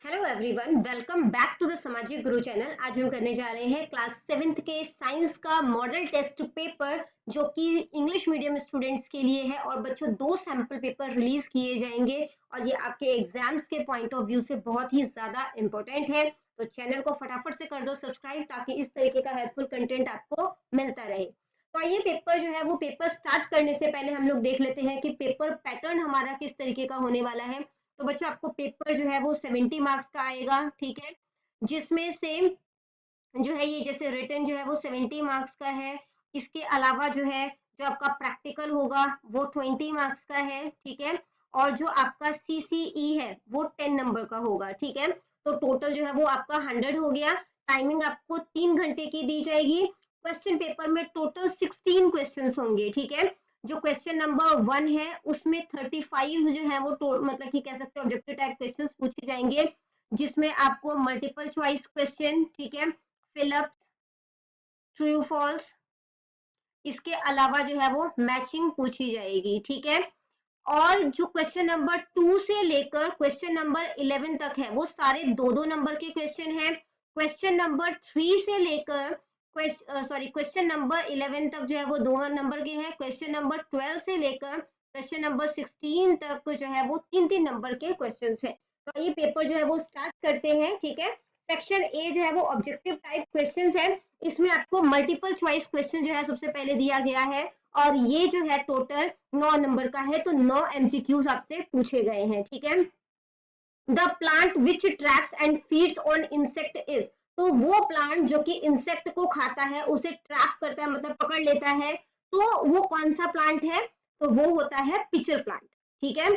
Hello everyone, welcome back to the Samajik Guru channel. आज हम करने जा रहे हैं क्लास 7th के साइंस का मॉडल टेस्ट पेपर, जो कि इंग्लिश मीडियम स्टूडेंट्स के लिए है। और बच्चों, 2 सैंपल पेपर रिलीज किए जाएंगे और ये आपके एग्जाम्स के पॉइंट ऑफ व्यू से बहुत ही ज्यादा इंपॉर्टेंट है। तो चैनल को फटाफट से कर दो सब्सक्राइब, ताकि इस तरीके का हेल्पफुल कंटेंट आपको मिलता रहे। तो आइए, पेपर जो है वो पेपर स्टार्ट करने से पहले हम लोग देख लेते हैं कि पेपर पैटर्न हमारा किस तरीके का होने वाला है। तो बच्चों, आपको पेपर जो है वो 70 मार्क्स का आएगा, ठीक है, जिसमें से जो है ये जैसे रिटन जो है वो 70 मार्क्स का है। इसके अलावा जो है जो आपका प्रैक्टिकल होगा वो 20 मार्क्स का है, ठीक है। और जो आपका सीसीई है वो 10 नंबर का होगा, ठीक है। तो टोटल जो है वो आपका 100 हो गया। टाइमिंग आपको 3 घंटे की दी जाएगी। क्वेश्चन पेपर में टोटल 16 क्वेश्चन होंगे, ठीक है। जो क्वेश्चन नंबर 1 है उसमें 35 जो है वो मतलब कि कह सकते हो ऑब्जेक्टिव टाइप क्वेश्चंस पूछे जाएंगे, जिसमें आपको मल्टीपल चॉइस क्वेश्चन, ठीक है, फिलअप, ट्रू फॉल्स, इसके अलावा जो है वो मैचिंग पूछी जाएगी, ठीक है। और जो क्वेश्चन नंबर 2 से लेकर क्वेश्चन नंबर 11 तक है वो सारे 2-2 नंबर के क्वेश्चन है। क्वेश्चन नंबर 3 से लेकर क्वेश्चन नंबर 11 तक जो है वो 2 नंबर के हैं। क्वेश्चन नंबर 12 से लेकर क्वेश्चन नंबर 16 तक जो है वो 3-3 नंबर के क्वेश्चन है। तो ये पेपर जो है वो स्टार्ट करते हैं, ठीक है। सेक्शन ए जो है वो ऑब्जेक्टिव टाइप क्वेश्चन है। इसमें आपको मल्टीपल चॉइस क्वेश्चन जो है सबसे पहले दिया गया है, और ये जो है टोटल 9 नंबर का है। तो 9 एमसीक्यूज आपसे पूछे गए हैं, ठीक है। The plant which traps and feeds on insect is, तो वो प्लांट जो कि इंसेक्ट को खाता है, उसे ट्रैप करता है, मतलब पकड़ लेता है, तो वो कौन सा प्लांट है? तो वो होता है पिचर प्लांट, ठीक है।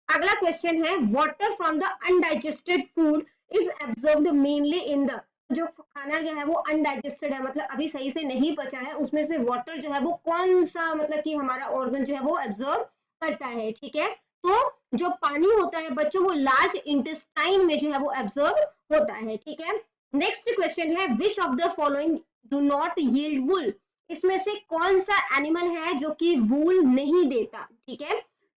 अगला क्वेश्चन है, water from the undigested food is absorbed mainly in the, जो खाना जो है वो अनडाइजेस्टेड है, मतलब अभी सही से नहीं पचा है, उसमें से वाटर जो है वो कौन सा, मतलब कि हमारा ऑर्गन जो है वो एब्जॉर्ब करता है, ठीक है। तो जो पानी होता है बच्चों, वो लार्ज इंटेस्टाइन में जो है वो एब्जॉर्ब होता है, ठीक है। नेक्स्ट क्वेश्चन है, which of the following do not yield wool, इसमें से कौन सा एनिमल है जो कि वूल नहीं देता, ठीक है।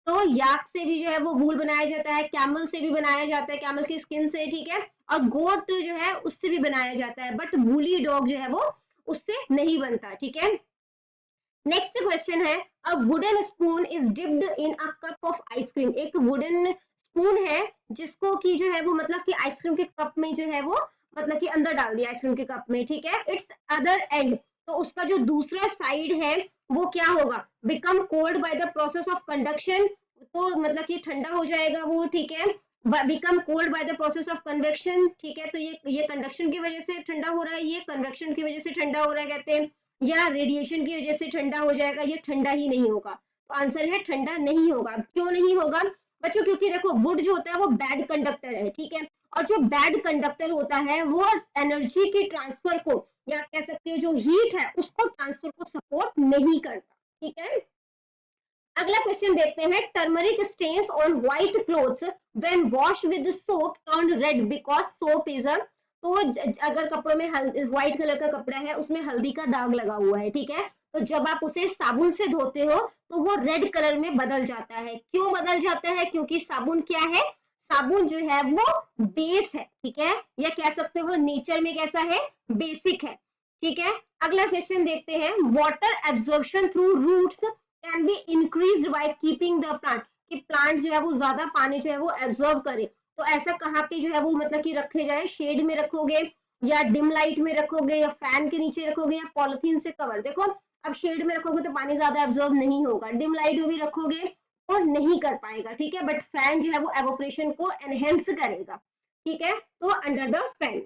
तो याक से भी जो है वो वूल बनाया जाता है, कैमल से भी बनाया जाता है, कैमल की स्किन से, ठीक है। और गोट जो है उससे भी बनाया जाता है, बट वूली डॉग जो है वो उससे नहीं बनता, ठीक है। नेक्स्ट क्वेश्चन है, a wooden spoon is dipped in a cup of ice cream, एक वुडन स्पून है जिसको कि जो है वो मतलब कि आइसक्रीम के कप में जो है वो मतलब कि अंदर डाल दिया आइसक्रीम के कप में, ठीक है। इट्स अदर एंड, तो उसका जो दूसरा साइड है वो क्या होगा? Become cold by the process of conduction, तो मतलब कि ठंडा हो जाएगा वो, ठीक है। Become cold by the process of convection, ठीक है। तो ये कंडक्शन की वजह से ठंडा हो रहा है, ये कन्वेक्शन की वजह से ठंडा हो रहा है कहते हैं, या रेडिएशन की वजह से ठंडा हो जाएगा, ये ठंडा ही नहीं होगा। तो आंसर है ठंडा नहीं होगा। क्यों नहीं होगा बच्चों? क्योंकि देखो, वुड जो होता है वो बैड कंडक्टर है, ठीक है। और जो बैड कंडक्टर होता है वो एनर्जी की ट्रांसफर को, या कह सकते हो जो हीट है उसको ट्रांसफर को सपोर्ट नहीं करता, ठीक है। अगला क्वेश्चन देखते हैं, turmeric stains on white clothes when wash with soap turn red because soap is a, तो अगर कपड़ों में व्हाइट कलर का कपड़ा है, उसमें हल्दी का दाग लगा हुआ है, ठीक है। तो जब आप उसे साबुन से धोते हो तो वो रेड कलर में बदल जाता है। क्यों बदल जाता है? क्योंकि साबुन क्या है? साबुन जो है वो बेस है, ठीक है, या कह सकते हो नेचर में कैसा है? बेसिक है, ठीक है। अगला क्वेश्चन देखते हैं, water absorption through roots can be increased by keeping the plant, कि प्लांट जो है वो ज्यादा पानी जो है वो एब्जॉर्ब करे। तो ऐसा कहाँ पे जो है वो मतलब कि रखे जाए? शेड में रखोगे, या डिम लाइट में रखोगे, या फैन के नीचे रखोगे, या पॉलिथीन से कवर? देखो, अब शेड में रखोगे तो पानी ज्यादा एब्जॉर्ब नहीं होगा, डिम लाइट में भी रखोगे तो नहीं कर पाएगा, ठीक है। बट फैन जो है वो एवोपरेशन को एनहेंस करेगा, ठीक है। तो अंडर द फैन।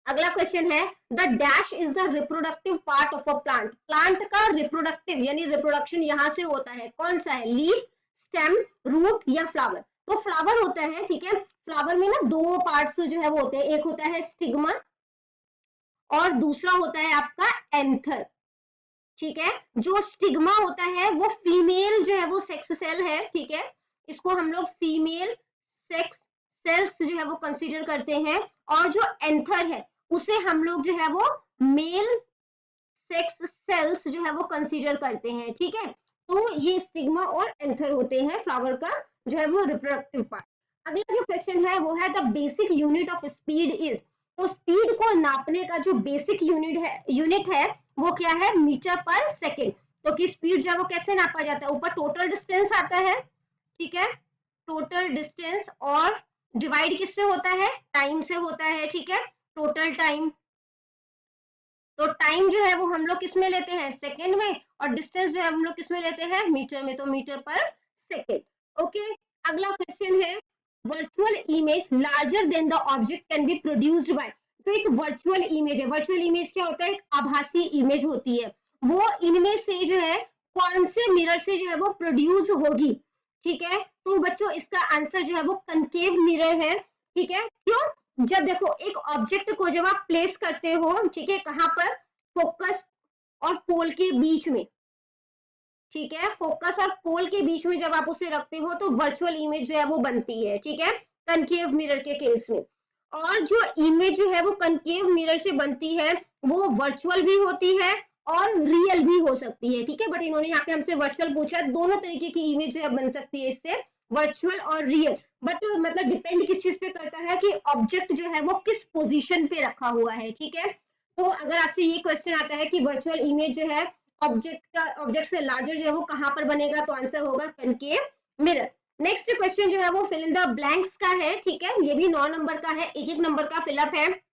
अगला क्वेश्चन है, the dash is the reproductive part of a plant, plant का रिप्रोडक्टिव यानी रिप्रोडक्शन यहां से होता है, कौन सा है? लीफ, स्टेम, रूट या फ्लावर? तो फ्लावर होता है, ठीक है। फ्लावर में ना 2 पार्ट्स जो है वो होते हैं, एक होता है स्टिग्मा और दूसरा होता है आपका एंथर, ठीक है। जो स्टिग्मा होता है वो फीमेल जो है वो सेक्स सेल है, ठीक है। इसको हम लोग फीमेल सेक्स सेल्स जो है वो कंसीडर करते हैं। और जो एंथर है उसे हम लोग जो है वो मेल सेक्स सेल्स जो है वो कंसीडर करते हैं, ठीक है। तो ये स्टिग्मा और एंथर होते हैं फ्लावर का जो है वो रिप्रोडक्टिव पार्ट। अगला जो क्वेश्चन है वो है the basic unit of speed is, तो स्पीड को नापने का जो बेसिक यूनिट है वो क्या है, मीटर पर सेकेंड। तो कि स्पीड जो है वो कैसे नापा जाता है, ऊपर टोटल डिस्टेंस आता है, ठीक है, टोटल डिस्टेंस, और डिवाइड किससे होता है, टाइम से होता है, ठीक है, टोटल टाइम। तो टाइम जो है वो हम लोग किस में लेते हैं, सेकेंड में, और डिस्टेंस जो है हम लोग किस में लेते हैं, मीटर में, तो मीटर पर सेकेंड। ओके, अगला क्वेश्चन है virtual image larger than the object can be produced by, तो एक वर्चुअल इमेज है, वर्चुअल इमेज क्या होता है, एक आभासी इमेज होती है, वो इनमें से जो है कौन से मिरर से जो है वो प्रोड्यूस होगी, ठीक है। तो बच्चों इसका आंसर जो है वो कनकेव मिरर है, ठीक है। क्यों, जब देखो एक ऑब्जेक्ट को जब आप प्लेस करते हो, ठीक है, कहां पर, फोकस और पोल के बीच में, ठीक है, फोकस और पोल के बीच में जब आप उसे रखते हो तो वर्चुअल इमेज जो है वो बनती है, ठीक है, कनकेव मिरर के केस में। और जो इमेज जो है वो कनकेव मिरर से बनती है वो वर्चुअल भी होती है और रियल भी हो सकती है, ठीक है, बट इन्होंने यहाँ पे हमसे वर्चुअल पूछा है, दोनों तरीके की इमेज जो है बन सकती है इससे, वर्चुअल और रियल, बट मतलब डिपेंड किस चीज पे करता है कि ऑब्जेक्ट जो है वो किस पोजीशन पे रखा हुआ है, ठीक है। तो अगर आपसे ये क्वेश्चन आता है कि वर्चुअल इमेज जो है ऑब्जेक्ट से लार्जर जो है वो कहां पर बनेगा, तो आंसर होगा कनकेव मिरर। नेक्स्ट क्वेश्चन जो है वो फिल इन द ब्लैंक्स का है, ठीक है, ये भी 9 नंबर का है, एक एक नंबर का फिलअप है।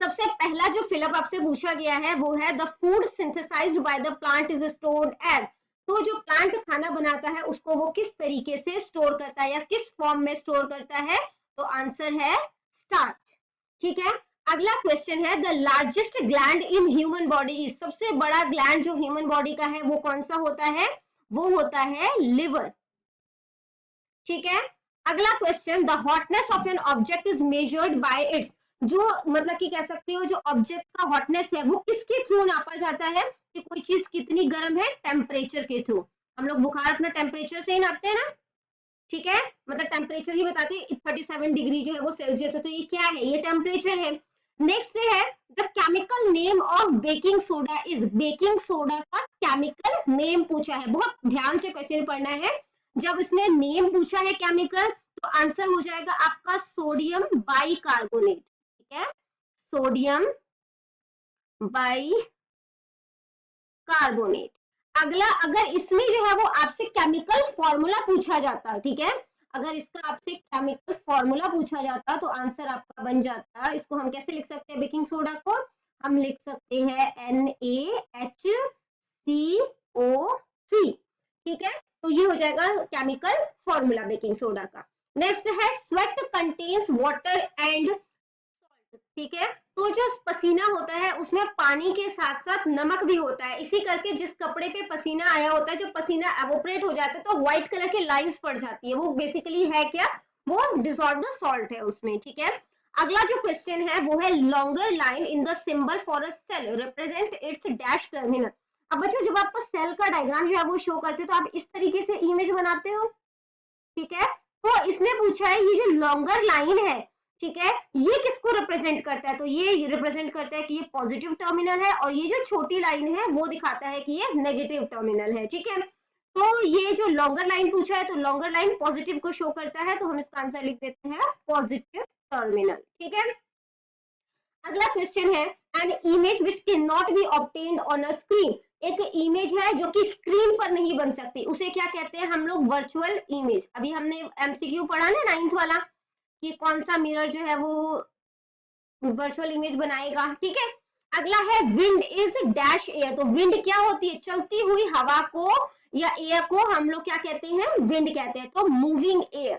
सबसे पहला जो फिलअप आपसे पूछा गया है वो है the food synthesized by the plant is stored as, तो जो प्लांट खाना बनाता है उसको वो किस तरीके से स्टोर करता है या किस फॉर्म में स्टोर करता है, तो आंसर है स्टार्च, ठीक है। अगला क्वेश्चन है the largest gland in human body is, सबसे बड़ा ग्लैंड जो ह्यूमन बॉडी का है वो कौन सा होता है, वो होता है लिवर, ठीक है। अगला question the hotness of an object is measured by it's, जो मतलब कि कह सकते हो जो ऑब्जेक्ट का हॉटनेस है वो किसके थ्रू नापा जाता है, कि कोई चीज कितनी गर्म है, टेम्परेचर के थ्रू। हम लोग बुखार अपना टेम्परेचर से ही नापते हैं ना, ठीक है, मतलब टेम्परेचर ही बताते हैं, 37 डिग्री जो है वो सेल्सियस है, तो ये क्या है, ये टेम्परेचर है। नेक्स्ट है the chemical name of baking soda is, baking soda का केमिकल नेम पूछा है, बहुत ध्यान से क्वेश्चन पढ़ना है। जब इसने नेम पूछा है केमिकल, तो आंसर हो जाएगा आपका सोडियम बाइकार्बोनेट, ठीक है, सोडियम बाइकार्बोनेट। अगला, अगर इसमें जो है वो आपसे केमिकल फॉर्मूला पूछा जाता, ठीक है, अगर इसका आपसे केमिकल फॉर्मूला पूछा जाता तो आंसर आपका बन जाता, इसको हम कैसे लिख सकते हैं बेकिंग सोडा को, हम लिख सकते हैं NaHCO3, ठीक है, तो ये हो जाएगा केमिकल फॉर्मूला बेकिंग सोडा का। नेक्स्ट है sweat contains water and salt, ठीक है, तो जो पसीना होता है उसमें पानी के साथ साथ नमक भी होता है, इसी करके जिस कपड़े पे पसीना आया होता है, जो पसीना एवोपरेट हो जाता है तो व्हाइट कलर की लाइंस पड़ जाती है, वो बेसिकली है क्या, वो डिसॉल्व्ड सॉल्ट है उसमें, ठीक है। अगला जो क्वेश्चन है वो है longer line in the symbol for a cell represent its dash terminal. अब बच्चों जब आपको सेल का डायग्राम जो है वो शो करते हो तो आप इस तरीके से इमेज बनाते हो, ठीक है। तो इसने पूछा है ये जो लॉन्गर लाइन है, ठीक है, ये किसको रिप्रेजेंट करता है, तो ये रिप्रेजेंट करता है कि ये पॉजिटिव टर्मिनल है, और ये जो छोटी लाइन है वो दिखाता है कि ये नेगेटिव टर्मिनल है, ठीक है। तो ये जो लॉन्गर लाइन पूछा है तो लॉन्गर लाइन पॉजिटिव को शो करता है, तो हम इसका आंसर लिख देते हैं पॉजिटिव टर्मिनल, ठीक है। अगला क्वेश्चन है an image which can not be obtained on a screen, एक इमेज है जो कि स्क्रीन पर नहीं बन सकती, उसे क्या कहते हैं हम लोग, वर्चुअल इमेज। अभी हमने एमसीक्यू पढ़ा ना 9th वाला, कि कौन सा मिरर जो है वो वर्चुअल इमेज बनाएगा, ठीक है। अगला है विंड इज डैश एयर, तो विंड क्या होती है, चलती हुई हवा को या एयर को हम लोग क्या कहते हैं, विंड कहते हैं, तो moving air.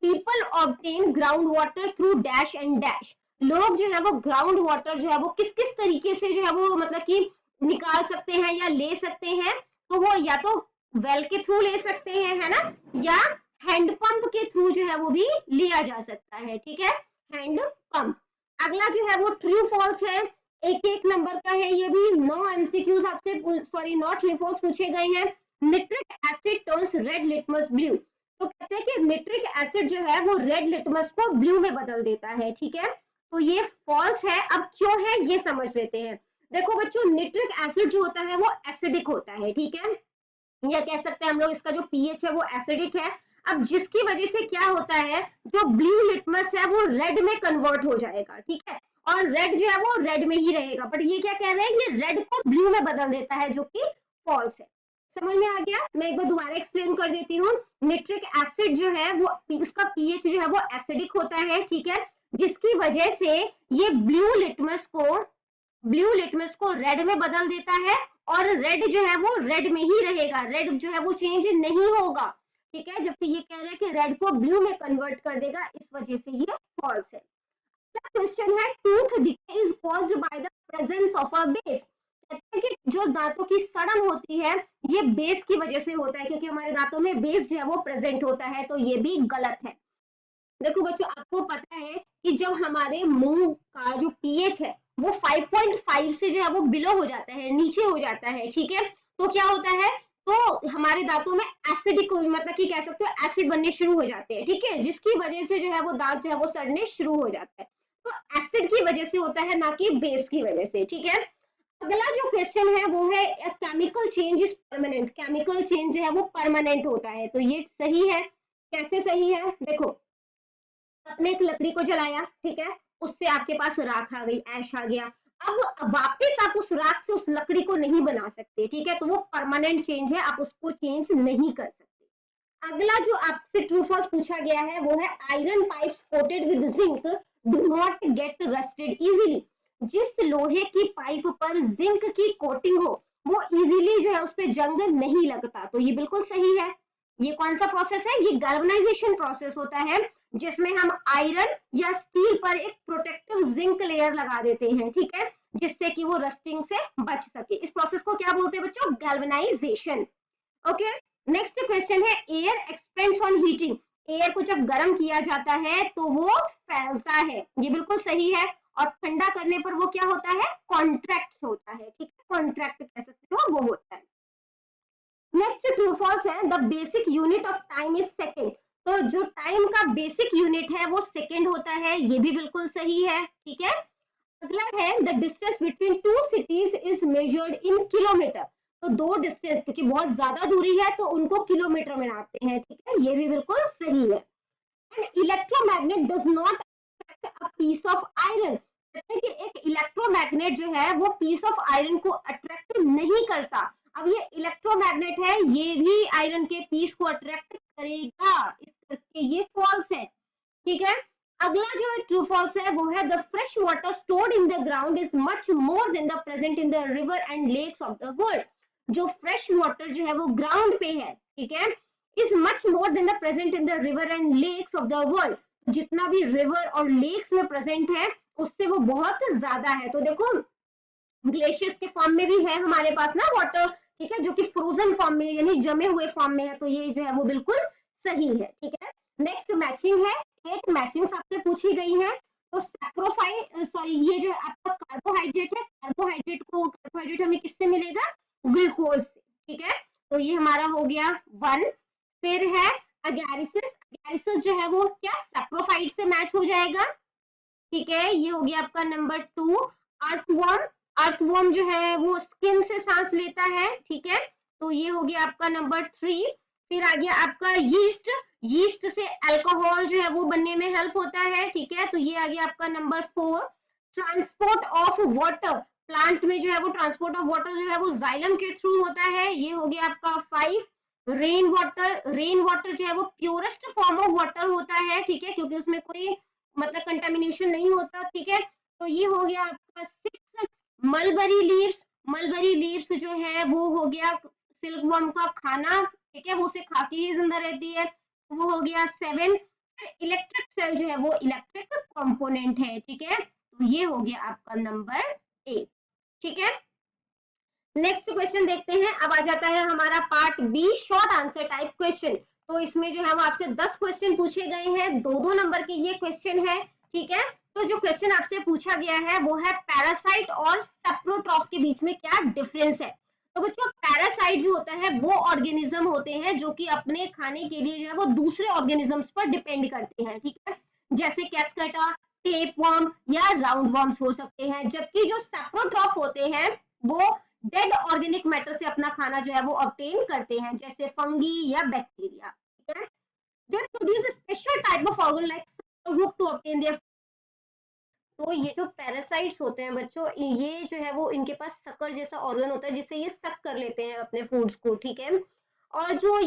People obtain ground water through dash and dash, लोग जो है वो ग्राउंड वाटर जो है वो किस किस तरीके से जो है वो मतलब कि निकाल सकते हैं या ले सकते हैं, तो वो या तो वेल के थ्रू ले सकते हैं, है ना, या हैंडपंप के थ्रू जो है वो भी लिया जा सकता है, ठीक है, हैंड पंप। अगला जो है वो ट्रू फॉल्स है, एक एक नंबर का है, ये भी 9 एमसीक्यूज आपसे, सॉरी 9 ट्रू फॉल्स पूछे गए हैं। Nitric asset turns red litmus blue, तो कहते हैं कि निट्रिक एसिड जो है वो रेड लिटमस को ब्लू में बदल देता है, ठीक है, तो ये फॉल्स है। अब क्यों है ये समझ लेते हैं। देखो बच्चों निट्रिक एसिड जो होता है वो एसिडिक होता है, ठीक है, या कह सकते हैं हम लोग इसका जो पीएच है वो एसिडिक है। अब जिसकी वजह से क्या होता है, जो ब्लू लिटमस है वो रेड में कन्वर्ट हो जाएगा, ठीक है, और रेड जो है वो रेड में ही रहेगा, बट ये क्या कह रहे हैं, ये रेड को ब्लू में बदल देता है, जो कि फॉल्स है। समझ में आ गया? मैं एक बार दोबारा एक्सप्लेन कर देती हूँ। निट्रिक एसिड जो है वो, इसका पीएच जो है वो एसिडिक होता है, ठीक है, जिसकी वजह से ये ब्लू लिटमस को रेड में बदल देता है, और रेड जो है वो रेड में ही रहेगा, रेड जो है वो चेंज नहीं होगा, ठीक है, जबकि ये कह रहा है कि रेड को ब्लू में कन्वर्ट कर देगा, इस वजह से ये फॉल्स है। क्वेश्चन है, tooth decay is caused by the presence of a base. कहते हैं कि जो दांतों की सड़न होती है ये बेस की वजह से होता है, क्योंकि हमारे दांतों में बेस जो है वो प्रेजेंट होता है, तो ये भी गलत है। देखो बच्चों, आपको पता है कि जब हमारे मुंह का जो पीएच है वो 5.5 से जो है वो बिलो हो जाता है, नीचे हो जाता है, ठीक है, तो क्या होता है, तो हमारे दांतों में एसिडिक, मतलब कि कह सकते हो एसिड बनने शुरू हो जाते हैं, ठीक है, जिसकी वजह से जो है वो दांत जो है वो सड़ने शुरू हो जाता है। तो एसिड की वजह से होता है, ना कि बेस की वजह से, ठीक है। अगला जो क्वेश्चन है वो है, chemical change is permanent. Chemical change जो है वो परमानेंट होता है, तो ये सही है। कैसे सही है? देखो, आपने एक लकड़ी को जलाया, ठीक है, उससे आपके पास राख आ गई, ऐश आ गया, अब वापस आप उस राख से उस लकड़ी को नहीं बना सकते, ठीक है, तो वो परमानेंट चेंज है, आप उसको चेंज नहीं कर सकते। अगला जो आपसे ट्रू फॉल्स पूछा गया है वो है, iron pipes coated with zinc do not get rusted easily. जिस लोहे की पाइप पर जिंक की कोटिंग हो वो इजीली जो है उस पर जंग नहीं लगता, तो ये बिल्कुल सही है। ये कौन सा प्रोसेस है? ये गैल्वेनाइजेशन प्रोसेस होता है, जिसमें हम आयरन या स्टील पर एक प्रोटेक्टिव जिंक लेयर लगा देते हैं, ठीक है, जिससे कि वो रस्टिंग से बच सके। इस प्रोसेस को क्या बोलते हैं बच्चों? गैल्वेनाइजेशन। ओके, नेक्स्ट क्वेश्चन है, air expends on heating. Air को जब गर्म किया जाता है तो वो फैलता है, ये बिल्कुल सही है, और ठंडा करने पर वो क्या होता है? कॉन्ट्रैक्ट होता है, ठीक है, कॉन्ट्रैक्ट कह सकते हो, वो होता है। नेक्स्ट ट्रू फॉल्स है, the basic unit of time is second. तो जो टाइम का बेसिक यूनिट है वो सेकेंड होता है, ये भी बिल्कुल सही है, ठीक है। अगला है, the distance between two cities is measured in kilometre. तो दो डिस्टेंस, क्योंकि बहुत ज्यादा दूरी है तो उनको किलोमीटर में नापते हैं, ठीक है, ये भी बिल्कुल सही है। And electromagnet does not attract a piece of iron. कहते हैं कि एक इलेक्ट्रोमैग्नेट जो है वो पीस ऑफ आयरन को अट्रैक्ट नहीं करता। अब ये इलेक्ट्रोमैग्नेट है, ये भी आयरन के पीस को अट्रैक्ट करेगा, इस करके ये फॉल्स है, ठीक है। अगला जो ट्रू फॉल्स है वो है, the fresh water stored in the ground is much more than the present in the river and lakes of the world. जो फ्रेश वाटर जो है वो ग्राउंड पे है, ठीक है, is much more than the present in the river and lakes of the world. जितना भी रिवर और लेक्स में प्रेजेंट है उससे वो बहुत ज्यादा है। तो देखो, ग्लेशियर्स के फॉर्म में भी है हमारे पास ना वाटर, ठीक है, जो कि फ्रोजन फॉर्म में यानी जमे हुए फॉर्म में है, तो ये जो है वो बिल्कुल सही है, ठीक है। नेक्स्ट मैचिंग है, 8 मैचिंग्स आपसे पूछी गई है। तो सैप्रोफाइट, सॉरी, ये जो आपका कार्बोहाइड्रेट है, कार्बोहाइड्रेट हमें किससे मिलेगा? ग्लूकोज से, ठीक है, तो ये हमारा हो गया 1। फिर है अगैरिसिस। अगैरिसिस जो है वो क्या सैप्रोफाइट से मैच हो जाएगा, ठीक है, ये हो गया आपका नंबर 2। अर्थवर्म, अर्थवर्म जो है वो स्किन से सांस लेता है, ठीक है, तो ये हो गया आपका नंबर 3। फिर आ गया आपका यीस्ट। यीस्ट से अल्कोहल जो है वो बनने में हेल्प होता है, ठीक है, तो ये आ गया आपका number 4। Transport of water, plant में जो है वो ट्रांसपोर्ट ऑफ वाटर जो है वो जाइलम के थ्रू होता है, ये हो गया आपका 5। रेन वाटर, रेन वाटर जो है वो प्योरेस्ट फॉर्म ऑफ वाटर होता है, ठीक है, क्योंकि उसमें कोई मतलब कंटेमिनेशन नहीं होता, ठीक है, तो ये हो गया आपका 6। मलबरी लीव्स, मलबरी लीव्स जो है वो हो गया सिल्कवर्म का खाना, ठीक है, वो उसे खा के ही जिंदा रहती है, तो वो हो गया 7। इलेक्ट्रिक सेल जो है वो इलेक्ट्रिक कंपोनेंट है, ठीक है, तो ये हो गया आपका नंबर 8, ठीक है। नेक्स्ट क्वेश्चन देखते हैं। अब आ जाता है हमारा part B, short answer type question. तो इसमें जो है वो आपसे 10 क्वेश्चन पूछे गए हैं, 2-2 नंबर के ये क्वेश्चन है, ठीक है। तो जो क्वेश्चन आपसे पूछा गया है वो है, पैरासाइट और सेप्रोट्रॉफ के बीच में क्या डिफरेंस है। तो बच्चों, पैरासाइट जो होता है वो ऑर्गेनिज्म होते हैं जो कि अपने खाने के लिए जो है वो दूसरे ऑर्गेनिजम्स पर डिपेंड करते हैं, ठीक है, जैसे कैस्केटा, टेपवर्म या राउंडवर्म्स हो सकते हैं। जबकि जो सेप्रोट्रॉफ होते हैं वो डेड ऑर्गेनिक मैटर से अपना खाना जो है वो ऑब्टेन करते हैं, जैसे फंगी या बैक्टीरिया, ठीक है। They produce a special type of organ like hook to obtain their। तो ये जो पैरासाइट्स होते हैं बच्चों, ये जो है वो इनके पास सकर जैसा ऑर्गन होता है जिससे ये सक कर लेते हैं अपने फूड्स को, ठीक है। और जो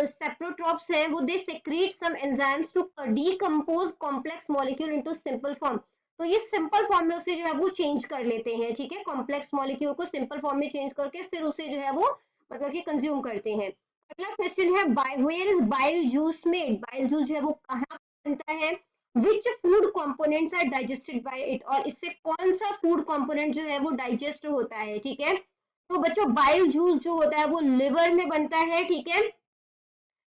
सेप्रोट्रॉप्स हैं वो they secrete some enzymes to decompose complex molecule into simple form. तो ये सिंपल फॉर्म में उसे जो है वो चेंज कर लेते हैं, ठीक है, कॉम्प्लेक्स मॉलिक्यूल को सिंपल फॉर्म में चेंज करके फिर उसे जो है वो मतलब कि कंज्यूम करते हैं। अगला क्वेश्चन है where is bile juice made. Bile juice जो है वो कहाँ बनता है, which food components are digested by it, और इससे कौन सा फूड कंपोनेंट जो है वो डाइजेस्ट होता है, ठीक है। तो बच्चों बाइल जूस जो होता है वो लिवर में बनता है, ठीक है,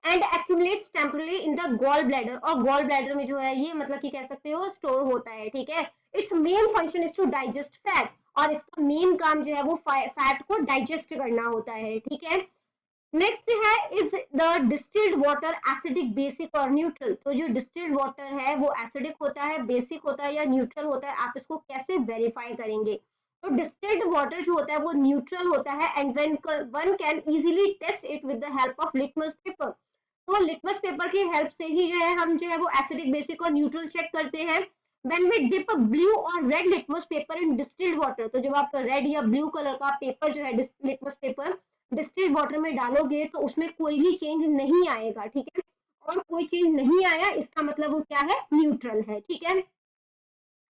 and accumulates temporarily in the gall bladder, और गॉल ब्लैडर में जो है ये मतलब कि कह सकते हो स्टोर होता है, ठीक है। Its main function is to digest fat, और इसका मेन काम जो है वो फैट को डाइजेस्ट करना होता है, ठीक है। नेक्स्ट है is the distilled water acidic, basic और न्यूट्रल। तो जो डिस्टिल्ड वाटर है वो एसिडिक होता है, बेसिक होता है या न्यूट्रल होता है, आप इसको कैसे वेरीफाई करेंगे। तो डिस्टिल्ड वाटर जो होता है वो न्यूट्रल होता है and when one can easily test it with the help of litmus paper. तो लिटमस पेपर की हेल्प से ही जो है हम जो है वो एसिडिक, बेसिक और न्यूट्रल चेक करते हैं। व्हेन वी डिप ब्लू और red litmus paper in distilled water, तो जब आप रेड या ब्लू कलर का पेपर जो है लिटमस पेपर डिस्टिल्ड वाटर में डालोगे तो उसमें कोई भी चेंज नहीं आएगा, ठीक है। और कोई चेंज नहीं आया इसका मतलब वो क्या है, न्यूट्रल है, ठीक है।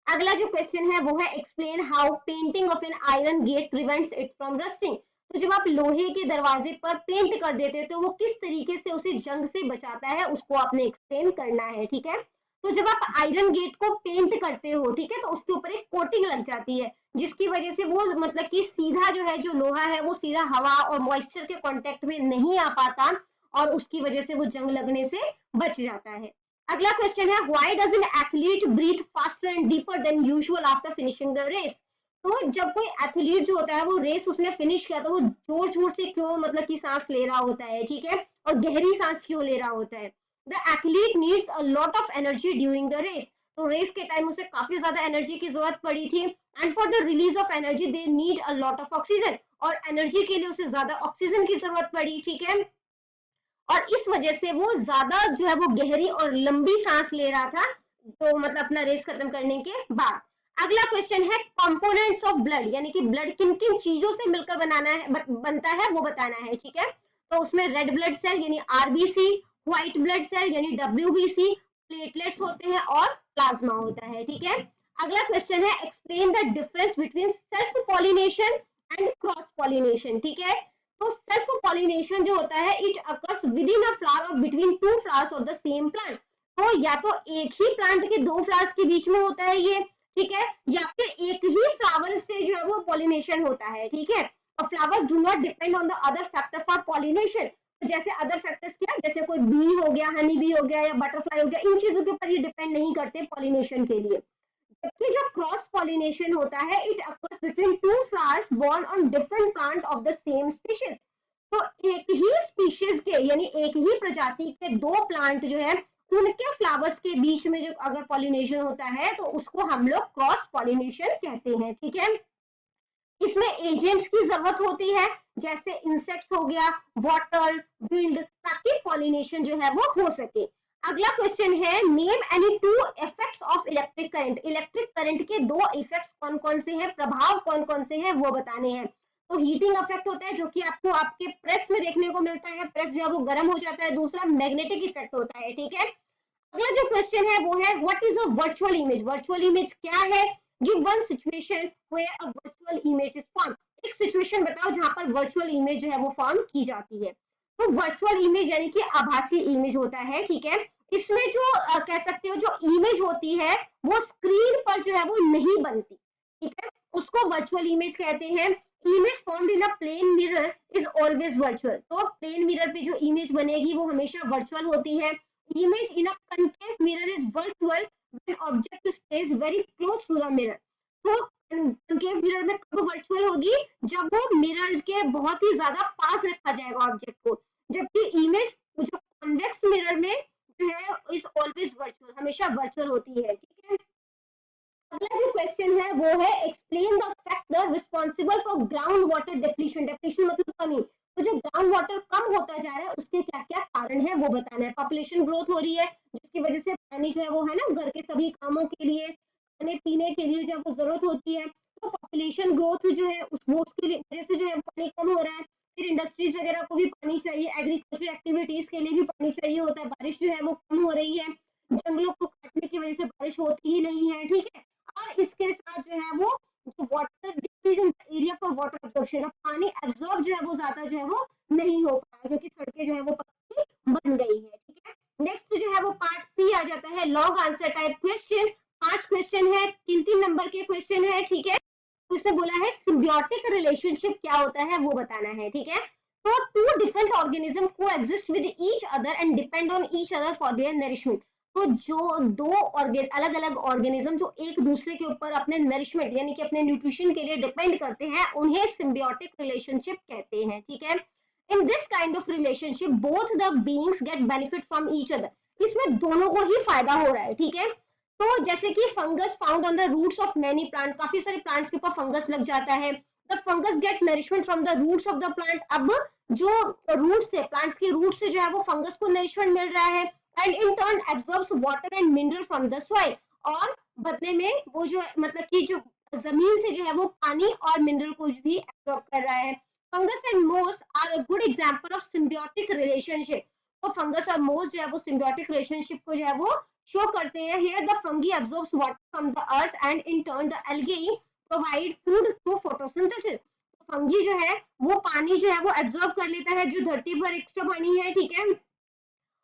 अगला जो क्वेश्चन है वो है explain how painting of an iron gate prevents it from rusting. तो जब आप लोहे के दरवाजे पर पेंट कर देते हैं तो वो किस तरीके से उसे जंग से बचाता है, उसको आपने एक्सप्लेन करना है, ठीक है। तो जब आप आयरन गेट को पेंट करते हो, ठीक है, तो उसके ऊपर एक कोटिंग लग जाती है जिसकी वजह से वो मतलब कि सीधा जो है जो लोहा है वो सीधा हवा और मॉइस्चर के कांटेक्ट में नहीं आ पाता, और उसकी वजह से वो जंग लगने से बच जाता है। अगला क्वेश्चन है why does an athlete breathe faster and deeper than usual after finishing the race. तो जब कोई एथलीट जो होता है वो रेस उसने फिनिश किया तो वो जोर जोर से क्यों मतलब कि सांस ले रहा होता है, ठीक है, और गहरी सांस क्यों ले रहा होता है। The athlete needs a lot of energy during the race. तो रेस के टाइम उसे काफी ज्यादा एनर्जी की जरूरत पड़ी थी, and for the release of energy they need a lot of oxygen, और एनर्जी के लिए उसे ज्यादा ऑक्सीजन की जरूरत पड़ी, ठीक है। और इस वजह से वो ज्यादा जो है वो गहरी और लंबी सांस ले रहा था, तो मतलब अपना रेस खत्म करने के बाद। अगला क्वेश्चन है कंपोनेंट्स ऑफ ब्लड, यानी कि ब्लड किन किन चीजों से मिलकर बनाना है बनता है वो बताना है, ठीक है। तो उसमें रेड ब्लड सेल यानी आरबीसी, व्हाइट ब्लड सेल यानी डब्ल्यूबीसी, प्लेटलेट्स होते हैं और प्लाज्मा होता है, ठीक है। अगला क्वेश्चन है explain the difference between self pollination and cross pollination, ठीक है। तो सेल्फ पॉलिनेशन जो होता है it occurs within a flower और between two flowers of the same plant. तो या तो एक ही प्लांट के दो फ्लावर्स के बीच में होता है ये, ठीक है, या फिर एक ही फ्लावर से जो है वो पॉलिनेशन होता है, ठीक है। और flower do not depend on the other factor for pollination. जैसे अदर फैक्टर्स क्या, जैसे कोई बी हो गया, हनी बी हो गया या बटरफ्लाई हो गया, इन चीजों के ऊपर ये डिपेंड नहीं करते पॉलिनेशन के लिए। जबकि जो क्रॉस पॉलिनेशन होता है it occurs between two flowers borne on different plant of the same species. तो एक ही स्पीशीज के यानी एक ही प्रजाति के दो प्लांट जो है उनके फ्लावर्स के बीच में जो अगर पॉलिनेशन होता है तो उसको हम लोग क्रॉस पॉलिनेशन कहते हैं, ठीक है। इसमें एजेंट्स की जरूरत होती है जैसे इंसेक्ट्स हो गया, वाटर, विंड, ताकि पॉलिनेशन जो है वो हो सके। अगला क्वेश्चन है name any two effects of electric current. Electric current के दो इफेक्ट्स कौन कौन से हैं, प्रभाव कौन कौन से हैं वो बताने हैं। तो हीटिंग इफेक्ट होता है जो कि आपको आपके प्रेस में देखने को मिलता है, प्रेस जो है वो गर्म हो जाता है। दूसरा मैग्नेटिक इफेक्ट होता है, ठीक है। अगला जो क्वेश्चन है वो है what is a virtual image. Virtual image क्या है, give one situation where a virtual image is form. एक सिचुएशन बताओ जहां पर वर्चुअल इमेज जो है वो फॉर्म की जाती है। तो वर्चुअल इमेज यानी कि आभासी इमेज होता है, ठीक है। इसमें जो कह सकते हो जो इमेज होती है वो स्क्रीन पर जो है वो नहीं बनती, ठीक है, उसको वर्चुअल इमेज कहते हैं। Image formed in a plane mirror is always virtual. तो प्लेन मिरर पे जो इमेज बनेगी वो हमेशा वर्चुअल होती है। Image in a concave mirror is virtual when object is placed very close to the mirror. तो concave mirror में कब वर्चुअल होगी, जब वो मिरर के बहुत ही ज्यादा पास रखा जाएगा ऑब्जेक्ट को। जबकि इमेज जो कॉन्वेक्स मिरर में जो है इज ऑलवेज वर्चुअल, हमेशा वर्चुअल होती है, ठीक है। अगला जो क्वेश्चन है वो है explain the factor responsible for ground water depletion. Depletion मतलब कमी। तो जो ग्राउंड वाटर कम होता जा रहा है उसके क्या क्या कारण है वो बताना है। पॉपुलेशन ग्रोथ हो रही है जिसकी वजह से पानी जो है वो है ना घर के सभी कामों के लिए, खाने पीने के लिए जब वो जरूरत होती है, तो पॉपुलेशन ग्रोथ जो है उसके लिए वजह से जो है पानी कम हो रहा है। फिर इंडस्ट्रीज वगैरह को भी पानी चाहिए, एग्रीकल्चर एक्टिविटीज के लिए भी पानी चाहिए होता है, बारिश जो है वो कम हो रही है, जंगलों को काटने की वजह से बारिश होती ही नहीं है, ठीक है। और इसके साथ जो है वो water decrease in area for water absorption, पानी एब्जॉर्ब जो है वो ज्यादा जो है वो नहीं हो पाया क्योंकि सड़कें जो है वो पक्की बन गई है, ठीक है। नेक्स्ट जो है वो पार्ट सी आ जाता है, long answer type question. 5 question है, 3-3 नंबर के क्वेश्चन है, ठीक है। तो उसने बोला है सिम्बियोटिक रिलेशनशिप क्या होता है वो बताना है, ठीक है। तो टू डिफरेंट ऑर्गेनिज्म को exist with each other and depend on each other for their nourishment. तो जो दो अलग अलग ऑर्गेनिज्म जो एक दूसरे के ऊपर अपने नरिशमेंट यानी कि अपने न्यूट्रिशन के लिए डिपेंड करते हैं उन्हें सिम्बियोटिक रिलेशनशिप कहते हैं, ठीक है। In this kind of relationship both the beings get benefit from each other, इसमें दोनों को ही फायदा हो रहा है, ठीक है। तो जैसे कि fungus found on the roots of many plant, काफी सारे प्लांट्स के ऊपर फंगस लग जाता है, the fungus get nourishment from the roots of the plant. अब जो रूट्स है, प्लांट्स के रूट से जो है वो फंगस को नरिशमेंट मिल रहा है, and in turn absorbs water and mineral from the soil, और बदले में वो जो मतलब कि जो जमीन से जो है वो पानी और मिनरल को भी एब्जॉर्ब कर रहा है। Fungus and moss are a good example of symbiotic relationship. तो फंगस और मोस जो है वो सिम्बियोटिक रिलेशनशिप को जो है वो शो करते हैं। Here the fungi absorbs water from the earth and in turn the algae provide food through photosynthesis। Fungi जो है वो पानी जो है वो एब्जॉर्ब कर लेता है जो धरती पर एक्स्ट्रा पानी है, ठीक है।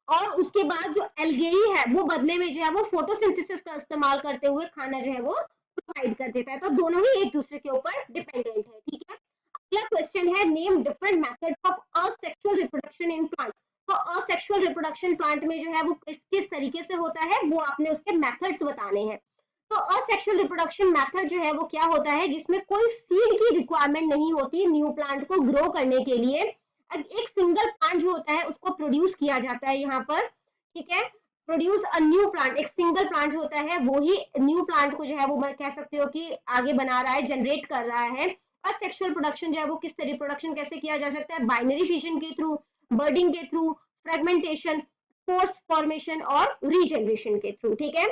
और उसके बाद जो एल्गेई है वो बदले में जो है वो फोटोसिंथेसिस का इस्तेमाल करते हुए खाना जो है वो प्रोवाइड कर देता है। तो दोनों ही एक दूसरे के ऊपर डिपेंडेंट है, ठीक है। अगला क्वेश्चन है, name different method of asexual reproduction in plant. तो असेक्सुअल रिप्रोडक्शन प्लांट में जो है वो किस तरीके से होता है वो आपने उसके मेथड्स बताने हैं। तो असेक्सुअल रिप्रोडक्शन मेथड जो है वो क्या होता है जिसमें कोई सीड की रिक्वायरमेंट नहीं होती न्यू प्लांट को ग्रो करने के लिए। एक सिंगल प्लांट जो होता है उसको प्रोड्यूस किया जाता है यहाँ पर, ठीक है। प्रोड्यूस अ न्यू प्लांट, एक सिंगल प्लांट होता है वो ही न्यू प्लांट को जो है वो कह सकते हो कि आगे बना रहा है, जनरेट कर रहा है। और सेक्सुअल प्रोडक्शन जो है वो किस तरह प्रोडक्शन कैसे किया जा सकता है, बाइनरी फिशन के थ्रू, बर्डिंग के थ्रू, फ्रेगमेंटेशन, स्पोर्स फॉर्मेशन और रीजनरेशन के थ्रू, ठीक है।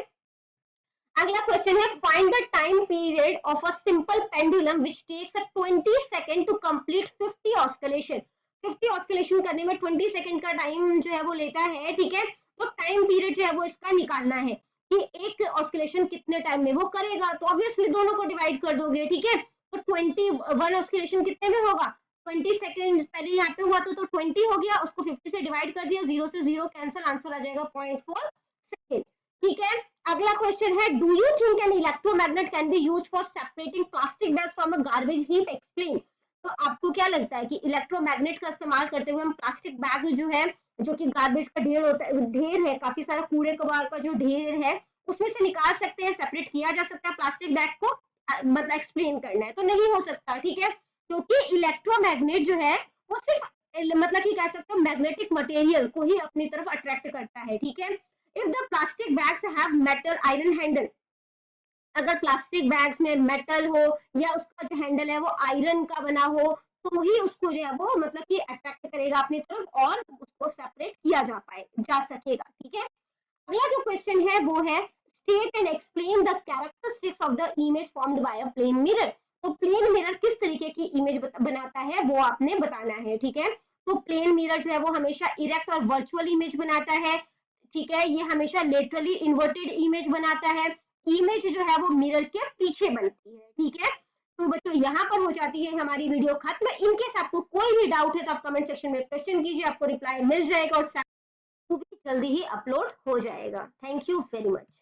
अगला क्वेश्चन है, find the time period of a simple pendulum which takes a 20 second to complete 50 oscillation. 50 oscillation करने में 20 सेकंड का टाइम जो है वो लेता है, ठीक है। तो टाइम पीरियड जो है वो इसका निकालना है कि एक ऑस्किलेशन कितने टाइम में वो करेगा। तो ऑब्वियसली दोनों को डिवाइड कर दोगे, ठीक है। तो 21 ऑस्किलेशन कितने में होगा, 20 सेकंड पहले यहाँ पे हुआ तो 20 हो गया, उसको 50 से डिवाइड कर दिया, 0 से 0 कैंसिल, आंसर आ जाएगा 0.4 सेकंड, ठीक है। अगला क्वेश्चन है, do you think an electromagnet can be used for separating plastic bag from a garbage heap, explain. तो आपको क्या लगता है कि इलेक्ट्रोमैग्नेट का इस्तेमाल करते हुए हम प्लास्टिक बैग जो है, जो कि गार्बेज का ढेर होता है, ढेर है, काफी सारा कूड़े कबाड़ का जो ढेर है उसमें से निकाल सकते हैं, सेपरेट किया जा सकता है प्लास्टिक बैग को, मतलब एक्सप्लेन करना है। तो नहीं हो सकता, ठीक है, क्योंकि इलेक्ट्रोमैग्नेट जो है वो सिर्फ मतलब कि कह सकते हो मैग्नेटिक मटेरियल को ही अपनी तरफ अट्रैक्ट करता है, ठीक है। If the plastic bags have metal iron handle, अगर प्लास्टिक बैग्स में मेटल हो या उसका जो हैंडल है वो आयरन का बना हो तो ही उसको जो है वो मतलब कि अट्रैक्ट करेगा अपनी तरफ और उसको सेपरेट किया जा सकेगा, ठीक है। अगला जो क्वेश्चन है वो है, state and explain the characteristics of the image formed by a plane mirror. तो प्लेन मिरर किस तरीके की इमेज बनाता है वो आपने बताना है, ठीक है। तो प्लेन मिरर जो है वो हमेशा इरेक्ट और वर्चुअल इमेज बनाता है, ठीक है। ये हमेशा लेटरली इन्वर्टेड इमेज बनाता है, इमेज जो है वो मिरर के पीछे बनती है, ठीक है। तो बच्चों यहाँ पर हो जाती है हमारी वीडियो खत्म। इनकेस आपको कोई भी डाउट है तो आप कमेंट सेक्शन में क्वेश्चन कीजिए, आपको रिप्लाई मिल जाएगा और भी जल्दी ही अपलोड हो जाएगा। Thank you very much.